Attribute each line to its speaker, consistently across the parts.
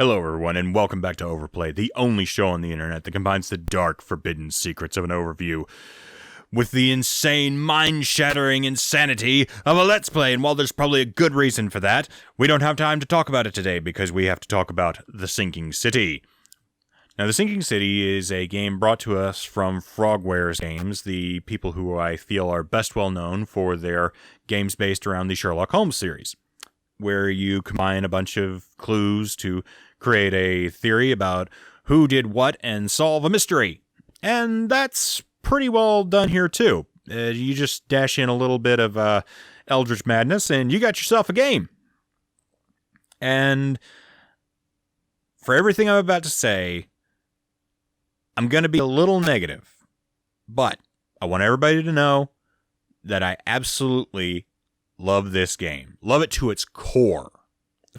Speaker 1: Hello everyone, and welcome back to OverPlay, the only show on the internet that combines the dark, forbidden secrets of an overview with the insane, mind-shattering insanity of a Let's Play. And while there's probably a good reason for that, we don't have time to talk about it today because we have to talk about The Sinking City. Now, The Sinking City is a game brought to us from Frogwares Games, the people who I feel are best well known for their games based around the Sherlock Holmes series, where you combine a bunch of clues to create a theory about who did what and solve a mystery. And that's pretty well done here too. You just dash in a little bit of Eldritch Madness and you got yourself a game. And for everything I'm about to say, I'm going to be a little negative. But I want everybody to know that I absolutely love this game. Love it to its core.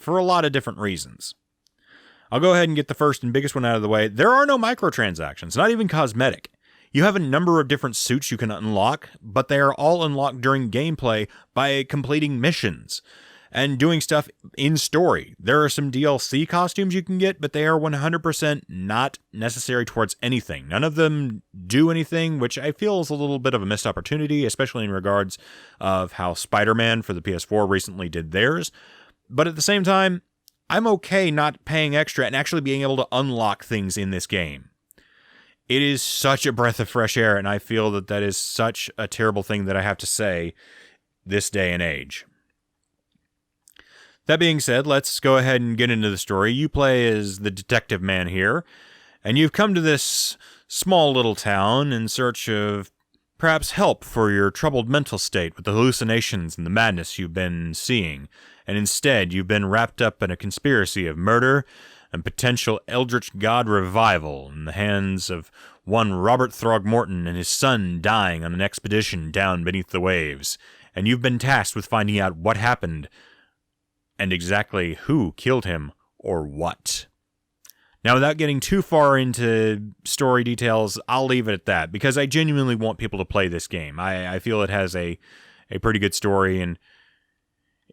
Speaker 1: For a lot of different reasons. I'll go ahead and get the first and biggest one out of the way. There are no microtransactions, not even cosmetic. You have a number of different suits you can unlock, but they are all unlocked during gameplay by completing missions and doing stuff in story. There are some DLC costumes you can get, but they are 100% not necessary towards anything. None of them do anything, which I feel is a little bit of a missed opportunity, especially in regards of how Spider-Man for the PS4 recently did theirs. But at the same time, I'm okay not paying extra and actually being able to unlock things in this game. It is such a breath of fresh air, and I feel that that is such a terrible thing that I have to say this day and age. That being said, let's go ahead and get into the story. You play as the detective man here, and you've come to this small little town in search of perhaps help for your troubled mental state with the hallucinations and the madness you've been seeing. And instead, you've been wrapped up in a conspiracy of murder and potential Eldritch God revival in the hands of one Robert Throgmorton and his son dying on an expedition down beneath the waves. And you've been tasked with finding out what happened and exactly who killed him or what. Now, without getting too far into story details, I'll leave it at that because I genuinely want people to play this game. I feel it has a pretty good story, and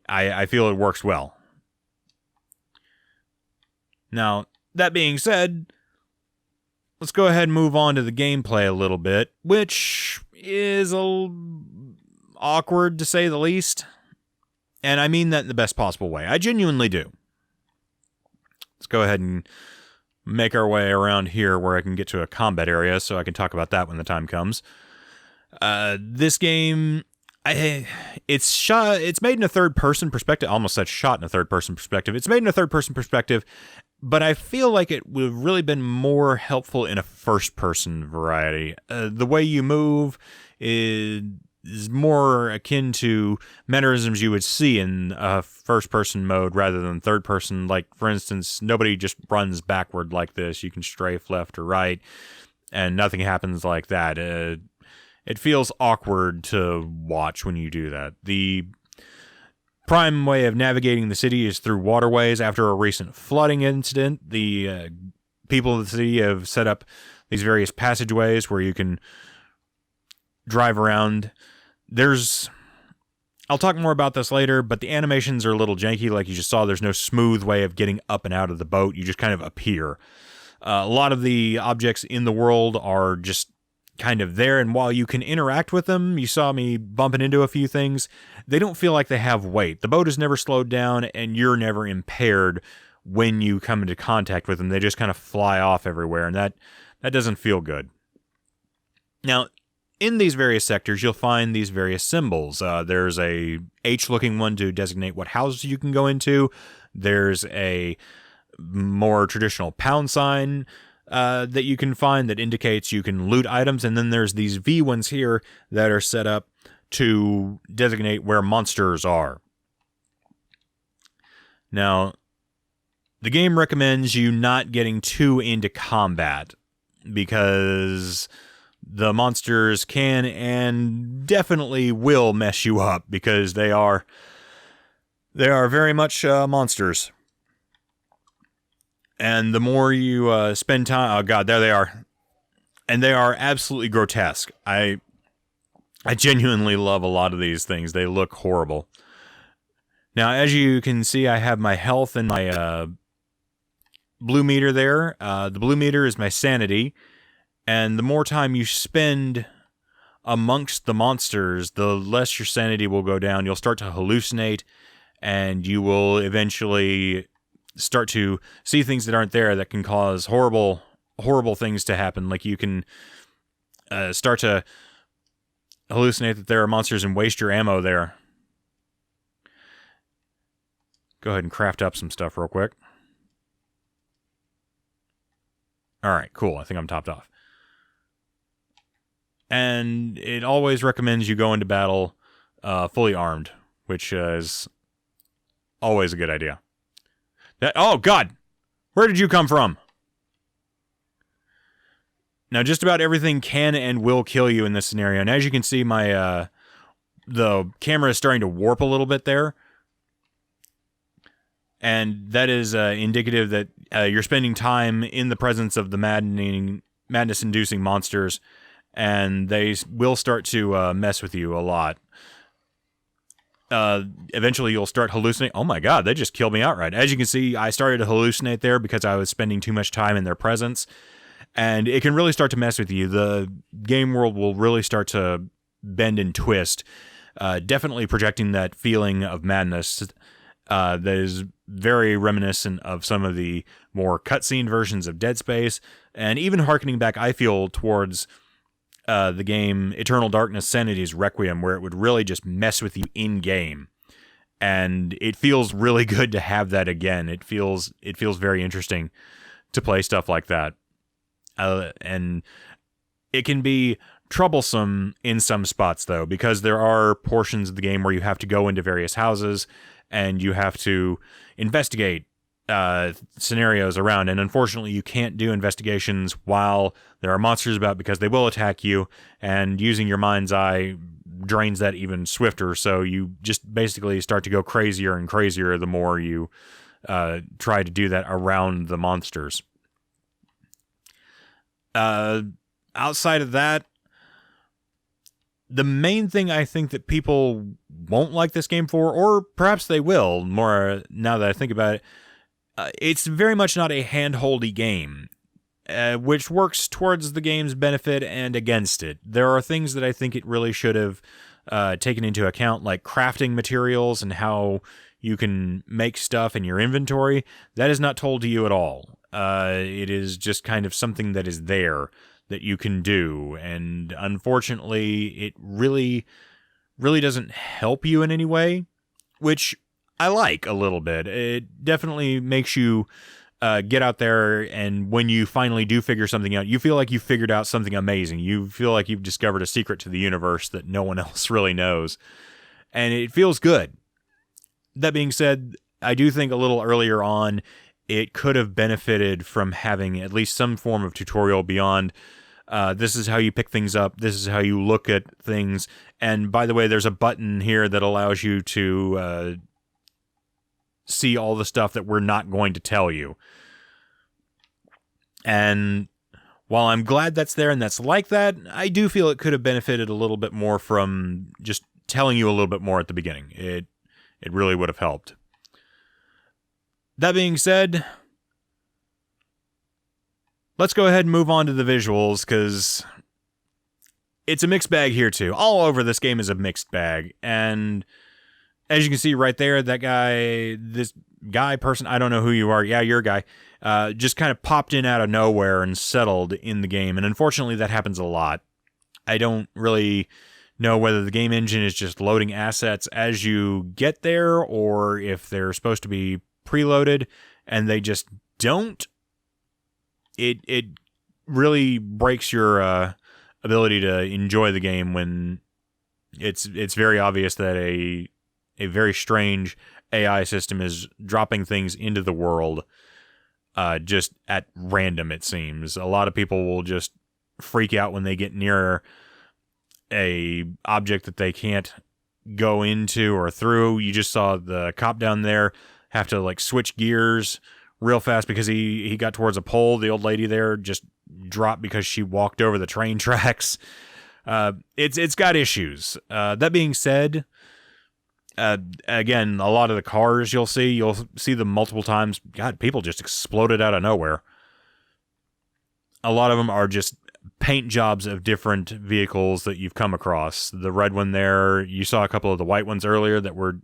Speaker 1: I feel it works well. Now, that being said, let's go ahead and move on to the gameplay a little bit, which is awkward to say the least. And I mean that in the best possible way. I genuinely do. Let's go ahead and make our way around here where I can get to a combat area so I can talk about that when the time comes. This game, it's made in a third-person perspective. I almost said shot in a third-person perspective. It's made in a third-person perspective, but I feel like it would have really been more helpful in a first-person variety. The way you move is more akin to mannerisms you would see in a first-person mode rather than third-person. Like, for instance, nobody just runs backward like this. You can strafe left or right, and nothing happens like that. It feels awkward to watch when you do that. The prime way of navigating the city is through waterways. After a recent flooding incident, the people of the city have set up these various passageways where you can drive around. I'll talk more about this later, but the animations are a little janky. Like you just saw, there's no smooth way of getting up and out of the boat. You just kind of appear. A lot of the objects in the world are just kind of there, and while you can interact with them, you saw me bumping into a few things, they don't feel like they have weight. The boat is never slowed down, and you're never impaired when you come into contact with them. They just kind of fly off everywhere, and that doesn't feel good. Now, in these various sectors, you'll find these various symbols. There's a H-looking one to designate what houses you can go into. There's a more traditional pound sign that you can find that indicates you can loot items, and then there's these V ones here that are set up to designate where monsters are. Now, the game recommends you not getting too into combat because the monsters can and definitely will mess you up because they are very much monsters. And the more you spend time... Oh, God, there they are. And they are absolutely grotesque. I genuinely love a lot of these things. They look horrible. Now, as you can see, I have my health and my blue meter there. The blue meter is my sanity, and the more time you spend amongst the monsters, the less your sanity will go down. You'll start to hallucinate, and you will eventually start to see things that aren't there that can cause horrible things to happen. Like you can start to hallucinate that there are monsters and waste your ammo there. Go ahead and craft up some stuff real quick. Alright, cool. I think I'm topped off. And it always recommends you go into battle fully armed, which is always a good idea. Oh, God! Where did you come from? Now, just about everything can and will kill you in this scenario. And as you can see, my the camera is starting to warp a little bit there. And that is indicative that you're spending time in the presence of the madness-inducing monsters, and they will start to mess with you a lot. Eventually, you'll start hallucinating. Oh my God, they just killed me outright. As you can see, I started to hallucinate there because I was spending too much time in their presence, and it can really start to mess with you. The game world will really start to bend and twist, definitely projecting that feeling of madness that is very reminiscent of some of the more cutscene versions of Dead Space, and even harkening back, I feel, towards the game Eternal Darkness Sanity's Requiem, where it would really just mess with you in-game. And it feels really good to have that again. It feels very interesting to play stuff like that. And it can be troublesome in some spots, though, because there are portions of the game where you have to go into various houses and you have to investigate scenarios around. And unfortunately, you can't do investigations while there are monsters about because they will attack you, and using your mind's eye drains that even swifter. So you just basically start to go crazier and crazier the more you try to do that around the monsters. Outside of that, the main thing I think that people won't like this game for, or perhaps they will more now that I think about it, it's very much not a hand-holdy game, which works towards the game's benefit and against it. There are things that I think it really should have taken into account, like crafting materials and how you can make stuff in your inventory. That is not told to you at all. It is just kind of something that is there that you can do, and unfortunately, it really doesn't help you in any way, which I like a little bit. It definitely makes you get out there, and when you finally do figure something out, you feel like you've figured out something amazing. You feel like you've discovered a secret to the universe that no one else really knows, and it feels good. That being said, I do think a little earlier on, it could have benefited from having at least some form of tutorial beyond this is how you pick things up, this is how you look at things, and by the way, there's a button here that allows you to see all the stuff that we're not going to tell you. And while I'm glad that's there and that's like that, I do feel it could have benefited a little bit more from just telling you a little bit more at the beginning. It really would have helped. That being said, let's go ahead and move on to the visuals, because it's a mixed bag here too. All over this game is a mixed bag, and as you can see right there, this person, I don't know who you are, yeah, you're a guy, just kind of popped in out of nowhere and settled in the game, and unfortunately that happens a lot. I don't really know whether the game engine is just loading assets as you get there, or if they're supposed to be preloaded and they just don't. It really breaks your ability to enjoy the game when it's very obvious that a very strange AI system is dropping things into the world just at random, it seems. A lot of people will just freak out when they get near a object that they can't go into or through. You just saw the cop down there have to like switch gears real fast because he got towards a pole. The old lady there just dropped because she walked over the train tracks. It's got issues. That being said, Again, a lot of the cars you'll see them multiple times. God, people just exploded out of nowhere. A lot of them are just paint jobs of different vehicles that you've come across. The red one there, you saw a couple of the white ones earlier that were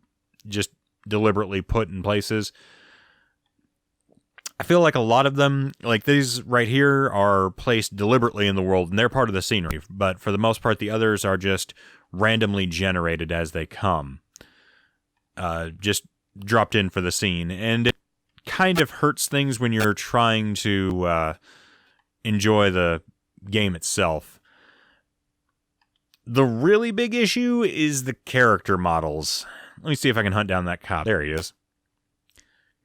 Speaker 1: just deliberately put in places. I feel like a lot of them, like these right here, are placed deliberately in the world, and they're part of the scenery. But for the most part, the others are just randomly generated as they come. Just dropped in for the scene. And it kind of hurts things when you're trying to enjoy the game itself. The really big issue is the character models. Let me see if I can hunt down that cop. There he is.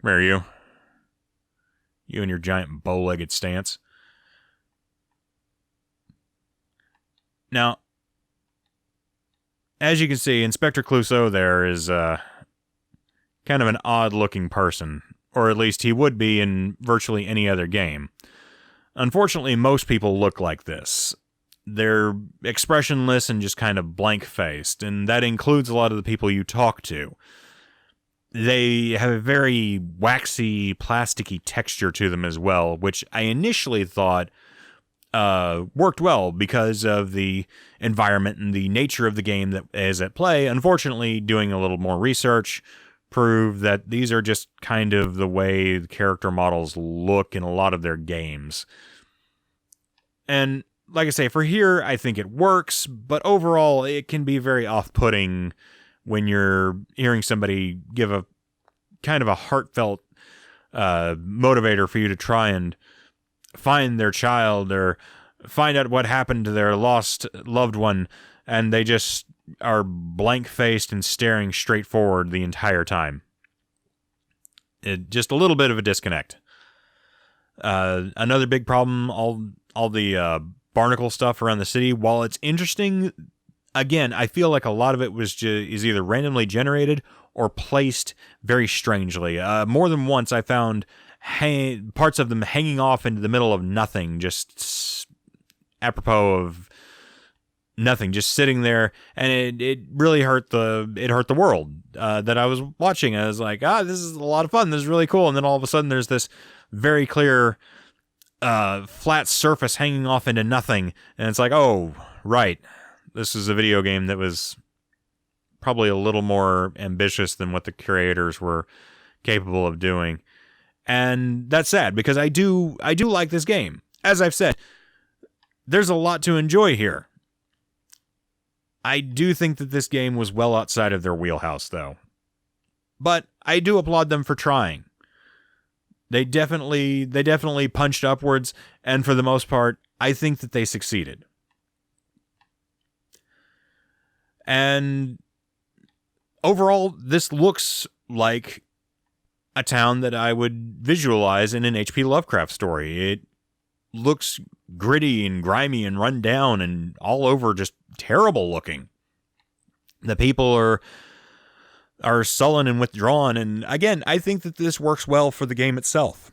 Speaker 1: Come here, you. You and your giant bow-legged stance. Now, as you can see, Inspector Clouseau there is kind of an odd-looking person, or at least he would be in virtually any other game. Unfortunately, most people look like this. They're expressionless and just kind of blank-faced, and that includes a lot of the people you talk to. They have a very waxy, plasticky texture to them as well, which I initially thought worked well because of the environment and the nature of the game that is at play. Unfortunately, doing a little more research proved that these are just kind of the way the character models look in a lot of their games. And like I say, for here, I think it works, but overall, it can be very off-putting when you're hearing somebody give a kind of a heartfelt motivator for you to try and find their child or find out what happened to their lost loved one, and they just are blank-faced and staring straight forward the entire time. Just a little bit of a disconnect. Another big problem, all the barnacle stuff around the city, while it's interesting, again, I feel like a lot of it is either randomly generated or placed very strangely. More than once, I found parts of them hanging off into the middle of nothing, just apropos of nothing, just sitting there, and it really hurt the world that I was watching. I was like, this is a lot of fun. This is really cool. And then all of a sudden, there's this very clear flat surface hanging off into nothing, and it's like, oh, right. This is a video game that was probably a little more ambitious than what the creators were capable of doing. And that's sad, because I do like this game. As I've said, there's a lot to enjoy here. I do think that this game was well outside of their wheelhouse, though. But I do applaud them for trying. They definitely punched upwards, and for the most part, I think that they succeeded. And overall, this looks like a town that I would visualize in an H.P. Lovecraft story. It looks gritty and grimy and run down and all over just terrible looking. The people are sullen and withdrawn, and again, I think that this works well for the game itself.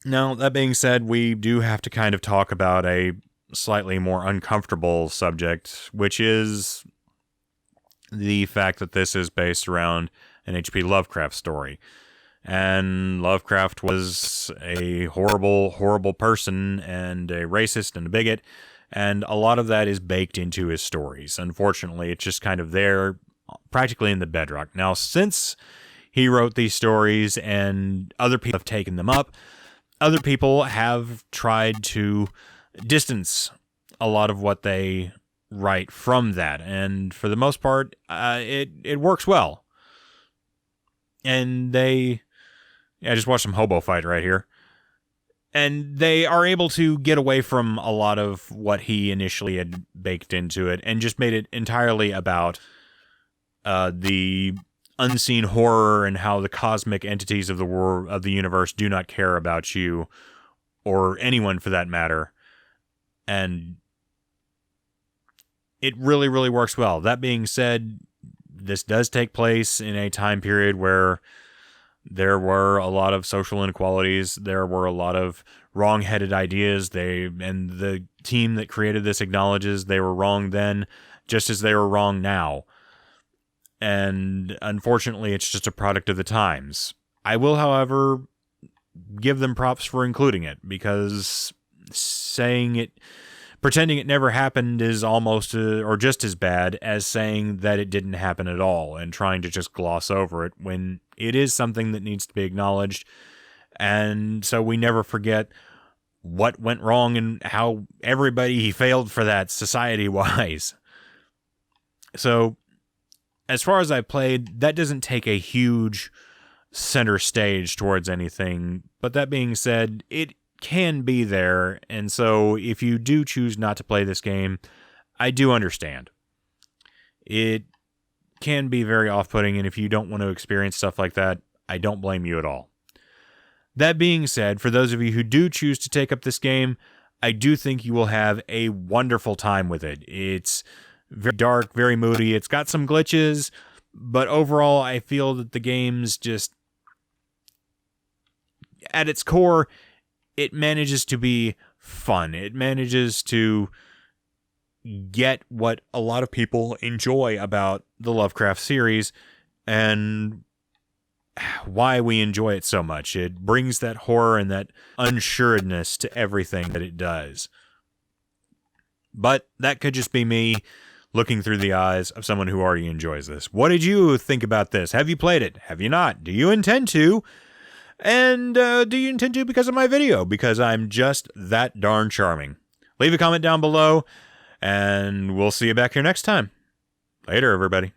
Speaker 1: Now, that being said, we do have to kind of talk about a slightly more uncomfortable subject, which is the fact that this is based around an H.P. Lovecraft story. And Lovecraft was a horrible, horrible person and a racist and a bigot, and a lot of that is baked into his stories. Unfortunately, it's just kind of there, practically in the bedrock. Now, since he wrote these stories and other people have taken them up, other people have tried to distance a lot of what they write from that, and for the most part, it works well. And I just watched some hobo fight right here. And they are able to get away from a lot of what he initially had baked into it and just made it entirely about the unseen horror and how the cosmic entities of the world, of the universe, do not care about you or anyone for that matter. And it really, really works well. That being said, this does take place in a time period where there were a lot of social inequalities. There were a lot of wrong-headed ideas. And the team that created this acknowledges they were wrong then, just as they were wrong now. and unfortunately it's just a product of the times. I will, however, give them props for including it, because pretending it never happened is almost or just as bad as saying that it didn't happen at all and trying to just gloss over it when it is something that needs to be acknowledged. And so we never forget what went wrong and how everybody failed for that society-wise. So as far as I played, that doesn't take a huge center stage towards anything. But that being said, it can be there. And so if you do choose not to play this game, I do understand. It can be very off-putting, and if you don't want to experience stuff like that, I don't blame you at all. That being said, for those of you who do choose to take up this game, I do think you will have a wonderful time with it. It's very dark, very moody. It's got some glitches, but overall, I feel that the game's just, at its core, it manages to be fun. It manages to get what a lot of people enjoy about the Lovecraft series and why we enjoy it so much. It brings that horror and that unsuredness to everything that it does. But that could just be me looking through the eyes of someone who already enjoys this. What did you think about this? Have you played it? Have you not? Do you intend to? And do you intend to because of my video? Because I'm just that darn charming. Leave a comment down below, and we'll see you back here next time. Later, everybody.